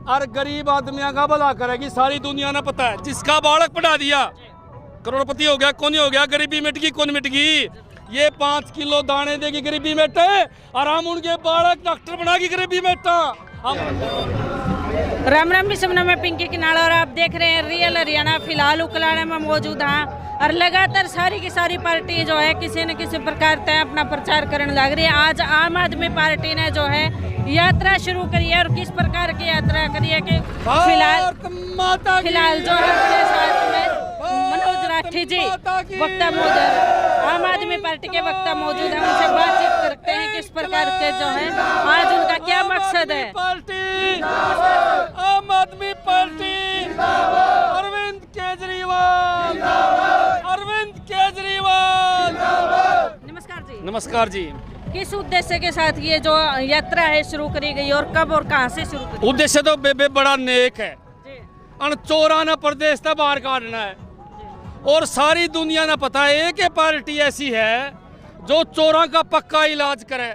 और गरीब आदमियों का भला करेगी सारी दुनिया ने पता है। जिसका बालक पढ़ा दिया करोड़पति हो गया, कौन हो गया, गरीबी मिट गई, कौन मिट गई। ये 5 किलो दाने देगी गरीबी मिटे, और हम उनके बालक डॉक्टर बनाएगी गरीबी मिटा। राम राम भी सबने, मैं पिंकी किनाड़ा और आप देख रहे हैं रियल हरियाणा। फिलहाल उकलाने में मौजूद हैं और लगातार सारी की सारी पार्टी जो है किसी न किसी प्रकार से अपना प्रचार करने लग रही है। आज आम आदमी पार्टी ने जो है यात्रा शुरू करी है, और किस प्रकार की यात्रा करी है कि फिलहाल जो है अपने साथ में मनोज राठी जी वक्ता मौजूद, आम आदमी पार्टी के वक्ता मौजूद है। उनसे बातचीत करते हैं किस प्रकार के जो है आज उनका क्या मकसद है। आम आदमी पार्टी, अरविंद केजरीवाल, अरविंद केजरीवाल। नमस्कार जी। नमस्कार जी। किस उद्देश्य के साथ ये जो यात्रा है शुरू करी गई और कब और कहां से शुरू करी? उद्देश्य तो बेबे बड़ा नेक है, चोरा ने प्रदेश से बाहर काटना है। और सारी दुनिया ने पता है कि पार्टी ऐसी है जो चोरों का पक्का इलाज करे।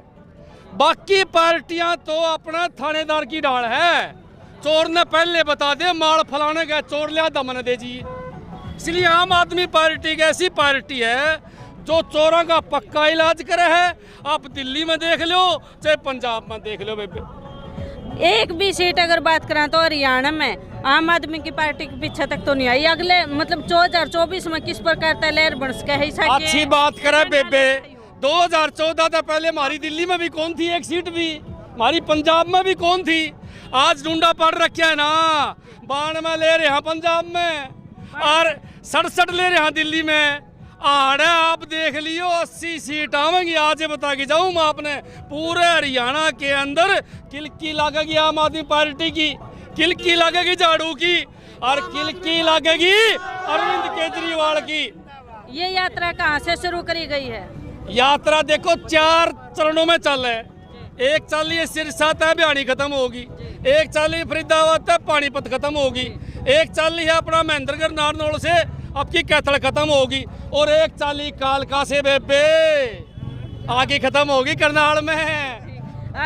बाकी पार्टियां तो अपना थानेदार की डाल है, चोर ने पहले बता दे माल फलाने का चोर लिया दमन दे जी। इसलिए आम आदमी पार्टी की ऐसी पार्टी है जो चोरों का पक्का इलाज करे है। आप दिल्ली में देख लो चाहे पंजाब में देख लो बेबे। एक भी सीट अगर बात करें तो हरियाणा में आम आदमी की पार्टी के पीछे तक तो नहीं आई। अगले मतलब 2024 में किस प्रकार का लहर बन सके है? अच्छी बात करे बेबे। 2014 तक पहले हमारी दिल्ली में भी कौन थी, एक सीट भी हमारी पंजाब में भी कौन थी। आज ढूंढा पड़ रखे है ना, 92 ले रहे हैं पंजाब में और 67 ले रहे हैं दिल्ली में। आप देख लियो 80 सीट आवेंगी। आज बता के जाऊं मैं आपने, पूरे हरियाणा के अंदर किलकी लगेगी आम आदमी पार्टी की, किलकी लगेगी झाड़ू की, और किलकी लगेगी अरविंद केजरीवाल की। ये यात्रा कहां से शुरू करी गई है? यात्रा देखो 4 चरणों में चल है। एक चल ये सिरसा तय बयानी खत्म होगी, एक चल ये फरीदाबाद तय पानीपत खत्म होगी, एक चल है अपना महेंद्रगढ़ नारनौल से आपकी कैथल खत्म होगी, और एक चाली कालका से बेबे आगे खत्म होगी करनाल में।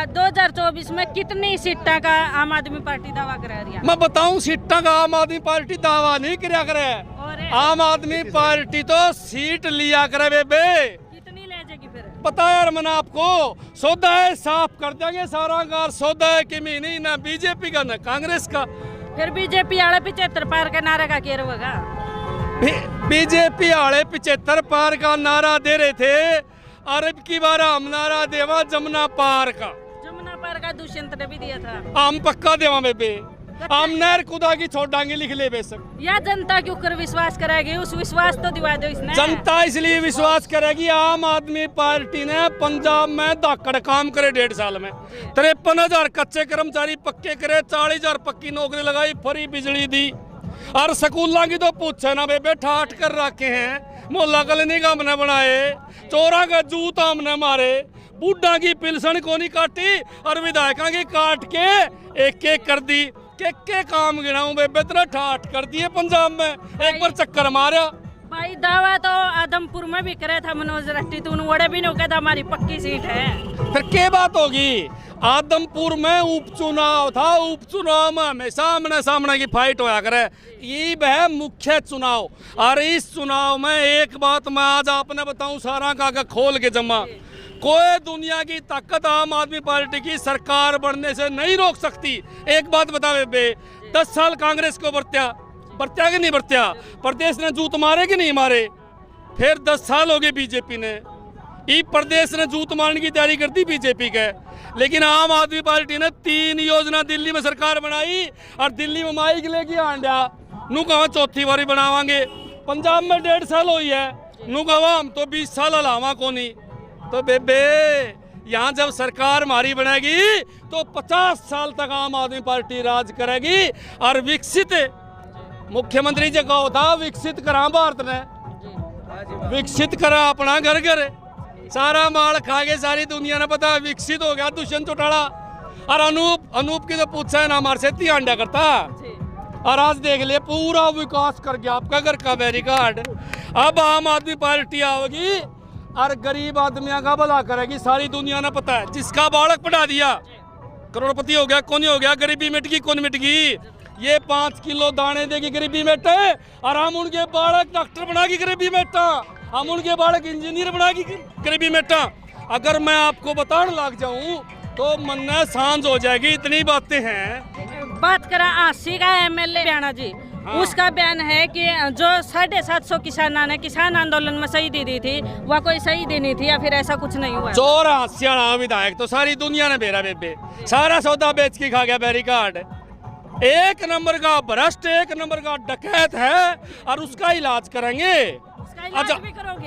2024 में कितनी सीटों का आम आदमी पार्टी दावा करा रही है? मैं बताऊं सीटों का आम आदमी पार्टी दावा नहीं कराया करे। आम आदमी पार्टी तो सीट लिया करे बेबे। कितनी ले जाएगी फिर? पता है यार मैंने आपको, सौदा है साफ कर देंगे सारा कार। सौदा है कि नहीं ना बीजेपी का ना कांग्रेस का। फिर बीजेपी वाले 75 पार का नारा का कह रहा होगा। बीजेपी वाले 75 पार का नारा दे रहे थे, अरब की बार हम नारा देवा जमुना पार का। जमुना पार का दुष्यंत ने भी दिया था। हम पक्का देवा बेबे, हम नहर खुदा की छोड़ांगे लिख ले बेशक। या जनता के ऊपर विश्वास करेगी, उस विश्वास तो दिवा दो इसने। जनता इसलिए विश्वास करेगी, आम आदमी पार्टी ने पंजाब में धाकड़ काम करे 1.5 साल में। 53,000 कच्चे कर्मचारी पक्के करे, 40,000 पक्की नौकरी लगाई, फ्री बिजली दी, और स्कूलों की तो पूछे ना बेबे ठाठ कर रखे हैं। मोहल्ला कॉलोनी का हमने बनाए, चोरा का जूता हमने मारे, बूढ़ा की पिलसन को नहीं काटी और विधायकों की काट के एक एक कर दी। के काम गिनाऊं बेबे, तेरा ठाठ कर दिए पंजाब में। एक बार चक्कर मारा भाई। दावा तो आदमपुर में भी करे था मनोज राठी, तो उन्होंने भी नहीं कहता हमारी पक्की सीट है। फिर क्या बात होगी? आदमपुर में उपचुनाव था, उपचुनाव में हमेशा आमने सामने की फाइट होया करे। ये है मुख्य चुनाव, और इस चुनाव में एक बात मैं आज आपने बताऊं सारा कागज खोल के जमा, कोई दुनिया की ताकत आम आदमी पार्टी की सरकार बनने से नहीं रोक सकती। एक बात बता बेबे, 10 साल कांग्रेस को बरत्या कि नहीं बरत्या, प्रदेश ने जूत मारे कि नहीं मारे। फिर 10 साल हो गए बीजेपी ने, ई प्रदेश ने जूत मारने की तैयारी कर दी बीजेपी के। लेकिन आम आदमी पार्टी ने 3 योजना दिल्ली में सरकार बनाई, और दिल्ली में माइक लेके आंडा नू कहा चौथी बारी बनावांगे। पंजाब में 1.5 साल हुई है, नू कहा हम तो 20 साल हलावा को नहीं। तो बेबे यहाँ जब सरकार हमारी बनेगी तो 50 साल तक आम आदमी पार्टी राज करेगी, और विकसित मुख्यमंत्री जी कहा था विकसित करा भारत ने, विकसित करा अपना घर घर। सारा माल खा के सारी दुनिया ने पता विकसित हो गया दुष्यंत चौटाला। और अनूप की तो पूछा है ना हमारे से 3 अंडा करता, और आज देख ले पूरा विकास कर गया आपका घर का। Very good. अब आम आदमी पार्टी आओगी और गरीब आदमियों का भला करेगी सारी दुनिया ने पता है। जिसका बालक पढ़ा दिया करोड़पति हो गया, कौन हो गया, गरीबी मिट गई, कौन मिट गई। ये 5 किलो दाने देगी गरीबी मिटे, और हम उनके बालक डॉक्टर बनागी गरीबी मिटा, हम उनके बालक इंजीनियर बनागी गरीबी मिटा। अगर मैं आपको बताने लग जाऊं तो मन सांझ हो जाएगी, इतनी बातें हैं। बात करा आसी का एमएलए बयाना जी, उसका बयान है कि जो 750 किसानों ने किसान आंदोलन में शहीदी दी थी वह कोई शहीदी नहीं थी, या फिर ऐसा कुछ नहीं हुआ। चोर हास्याना विधायक तो सारी दुनिया ने बेरा बेबे, सारा सौदा बेच के खा गया बैरिकार्ड। एक नंबर का भ्रष्ट, एक नंबर का डकैत है, और उसका इलाज करेंगे। अच्छा,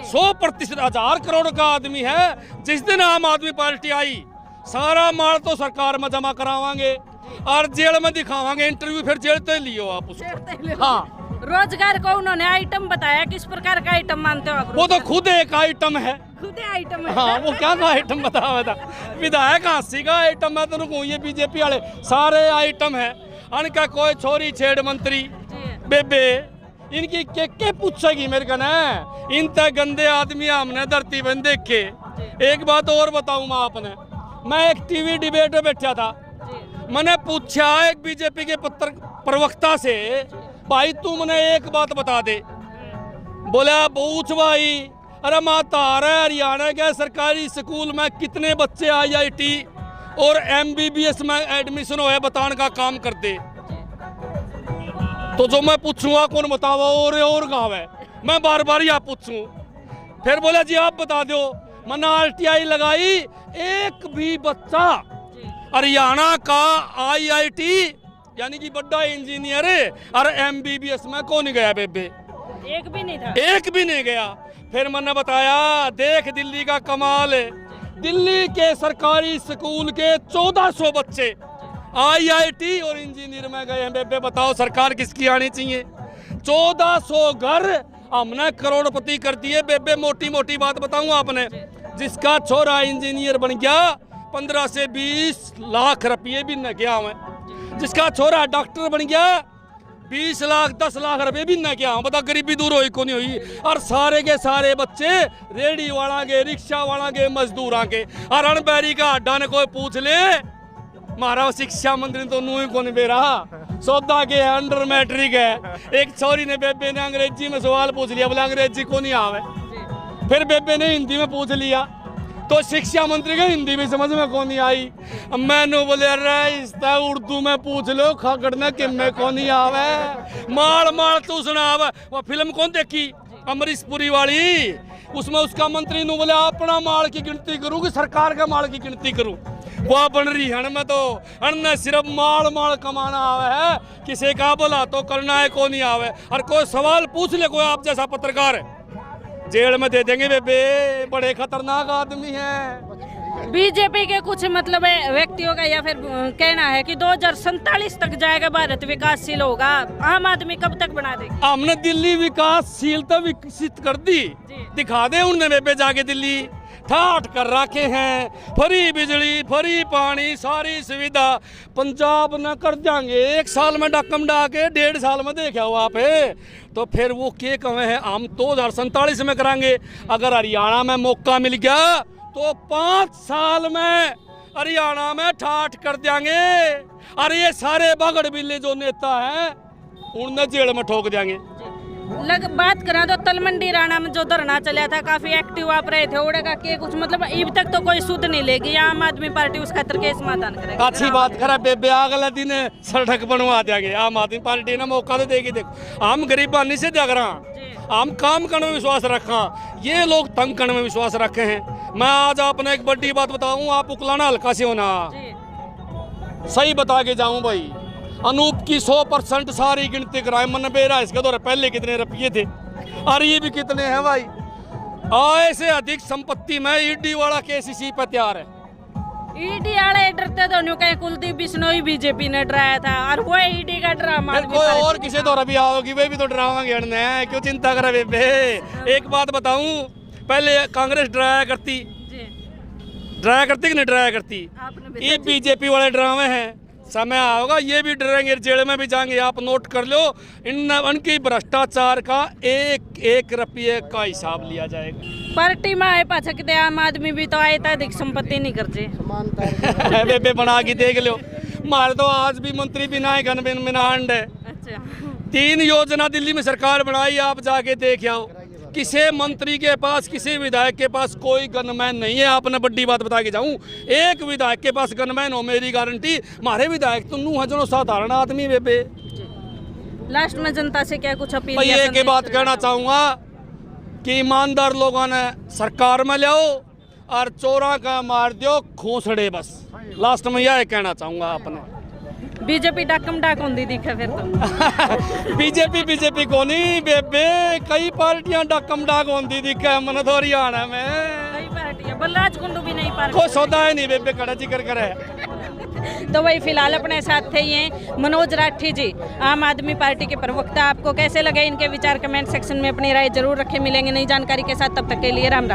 100% 1000 करोड़ का आदमी है। जिस दिन आम आदमी पार्टी आई, सारा माल तो सरकार में जमा करावांगे और जेल में दिखावांगे, इंटरव्यू फिर जेल तो लियो आप उसको। हाँ, रोजगार को उन्होंने आइटम बताया, किस प्रकार का आइटम मानते हो आप? वो तो खुद एक आइटम है, खुद आइटम है। हाँ, वो क्या था आइटम बता बता। विधायक हांसी का आइटम है, तेन ये बीजेपी वाले सारे आइटम है। अनका कोई छोरी छेड़ मंत्री बेबे, इनकी के पूछेगी मेरे कने, इन तक गंदे आदमी हमने धरती पर देखे। एक बात और बताऊं मैं आपने, मैं एक टीवी डिबेट में बैठा था, मैंने पूछा एक बीजेपी के प्रवक्ता से, भाई तू मैंने एक बात बता दे। बोला पूछ भाई, अरे माता हरियाणा के सरकारी स्कूल में कितने बच्चे IIT और MBBS में एडमिशन हुए बताने का काम करते। तो जो मैं पूछूंगा कौन बतावा, और गाँव है, मैं बार बार यह पूछूं। फिर बोला जी आप बता दो। मैंने RTI लगाई, एक भी बच्चा हरियाणा का IIT यानी कि बड़ा इंजीनियर और MBBS में कौन गया बेबे? एक भी नहीं था, एक भी नहीं गया। फिर मैंने बताया देख दिल्ली का कमाल है, दिल्ली के सरकारी स्कूल के 1400 बच्चे IIT और इंजीनियर में गए हैं बेबे। बताओ सरकार किसकी आनी चाहिए? 1400 घर हमने करोड़पति कर दिए बेबे। मोटी मोटी बात बताऊं आपने, जिसका छोरा इंजीनियर बन गया 15 से 20 लाख रुपये भी न गया हुए, जिसका छोरा डॉक्टर बन गया 20 लाख 10 लाख रुपये भी न गया। बता गरीबी दूर हुई को नहीं हुई। और सारे के सारे बच्चे रेडी वाला के, रिक्शा वाला के, मजदूर के। और अनबैरी का अड्डा ने कोई पूछ ले, मारा शिक्षा मंत्री तो नू ही कौन बेरा सौदा के अंडर मैट्रिक है। एक छोरी ने बेबे ने अंग्रेजी में सवाल पूछ लिया, बोला अंग्रेजी को नहीं आवे। फिर बेबे ने हिंदी में पूछ लिया, तो शिक्षा मंत्री को हिंदी भी समझ में कौन नहीं आई। मैंने बोले अरे उर्दू में पूछ लो, खागड़ना कि में कौन नहीं आवे। माल माल तू सुनाव। वो फिल्म कौन देखी, अमरीश पुरी वाली, उसमें उसका मंत्री ने बोले अपना माल की गिनती करूँ कि सरकार का माल की गिनती करूँ। वह बन रही है में तो अन्न सिर्फ माल माल कमाना आवे है, किसी का बोला तो करना है को नहीं आवे। और कोई सवाल पूछ ले कोई आप जैसा पत्रकार, जेल में दे देंगे बेबे। बड़े खतरनाक आदमी हैं। बीजेपी के कुछ मतलब व्यक्तियों का या फिर कहना है कि 2047 तक जाएगा भारत, विकासशील होगा। आम आदमी कब तक बना देगा? हमने दिल्ली विकासशीलता विकसित कर दी, दिखा दे उन्होंने बेबे जाके दिल्ली ठाठ कर रखे हैं। फ्री बिजली, फ्री पानी, सारी सुविधा पंजाब न कर देंगे। 1 साल में डकम डाके 1.5 साल में देखा वहाँ पे। तो फिर वो के कमे हैं, हम 2047 में कराएंगे। अगर हरियाणा में मौका मिल गया तो 5 साल में हरियाणा में ठाठ कर देंगे। अरे ये सारे बगड़ बिल्ले जो नेता हैं उन्हें जेल में ठोक देंगे। बात करा तो तलमंडी राणा में जो धरना चला था, काफी एक्टिव आप रहे थे। उड़ेगा के कुछ मतलब अब तक तो कोई सुध नहीं लेगी, आम आदमी पार्टी उस खातर केस समाधान करेगी। अच्छी बात करा बेबे, अगला दिन सड़क बनवा देंगे। आम आदमी पार्टी ने मौका तो देगी। देखो हम गरीबानी से देख रहा, हम काम करने में विश्वास रखा, ये लोग तंग करने में विश्वास रखे हैं। मैं आज आपने एक बड़ी बात बताऊं, आप उकलाना हल्का से होना, सही बता के जाऊं भाई। अनूप की 100% सारी गिनती कराए, मन बेरा इसके दौरे पहले कितने रुपये थे और ये भी कितने हैं भाई। आय से अधिक संपत्ति में ईडी वाला केस इसी पे तैयार है। ईडी वाले डरते तो नहीं, कहीं कुलदीप बिश्नोई बीजेपी ने डराया था और वो ईडी का ड्रामा। कोई और किसी दौरा भी आओगी वे भी तो डरावांगे, क्यों चिंता करे बेबे। एक बात बताऊं, पहले कांग्रेस डराया करती कि नहीं डराया करती, ये बीजेपी वाले ड्रामे हैं। समय आएगा ये भी डरेंगे, जेल में भी जाएंगे। आप नोट कर लो, उनकी भ्रष्टाचार का एक एक रुपये का हिसाब लिया जाएगा। पार्टी में आए पाछा कितने आम आदमी भी तो आए था, अधिक संपत्ति नहीं करते। बेबे बना के देख लो, मारे तो आज भी मंत्री बिना है, घन बिन मिनांड है। अच्छा, 3 योजना दिल्ली में सरकार बनाई, आप जाके देख आओ। किसी मंत्री के पास, किसी विधायक के पास कोई गनमैन नहीं है। आपने बड़ी बात बता के जाऊं, एक विधायक के पास गनमैन हो, मेरी गारंटी। हमारे विधायक तो नू है जो साधारण आदमी। बेबे लास्ट में जनता से क्या कुछ अपील? मैं ये बात कहना चाहूँगा कि ईमानदार लोगों ने सरकार में ले और चोरा का मार दियो खोसड़े। बस लास्ट में यह कहना चाहूँगा। आपने बीजेपी डाकम डाक होती दिखे फिर तो। बीजेपी को नहीं बेबे, कई पार्टियां डाकम डाक होती दिखे मन तो हरियाणा में। कई पार्टियां, बलराज कुंडू भी नहीं पार्टी कोई सौदा है नहीं बेबे, कड़ा जिक्र करे। तो वही फिलहाल अपने साथ थे ये मनोज राठी जी, आम आदमी पार्टी के प्रवक्ता। आपको कैसे लगे इनके विचार? कमेंट सेक्शन में अपनी राय जरूर रखें। मिलेंगे नई जानकारी के साथ, तब तक के लिए राम राम।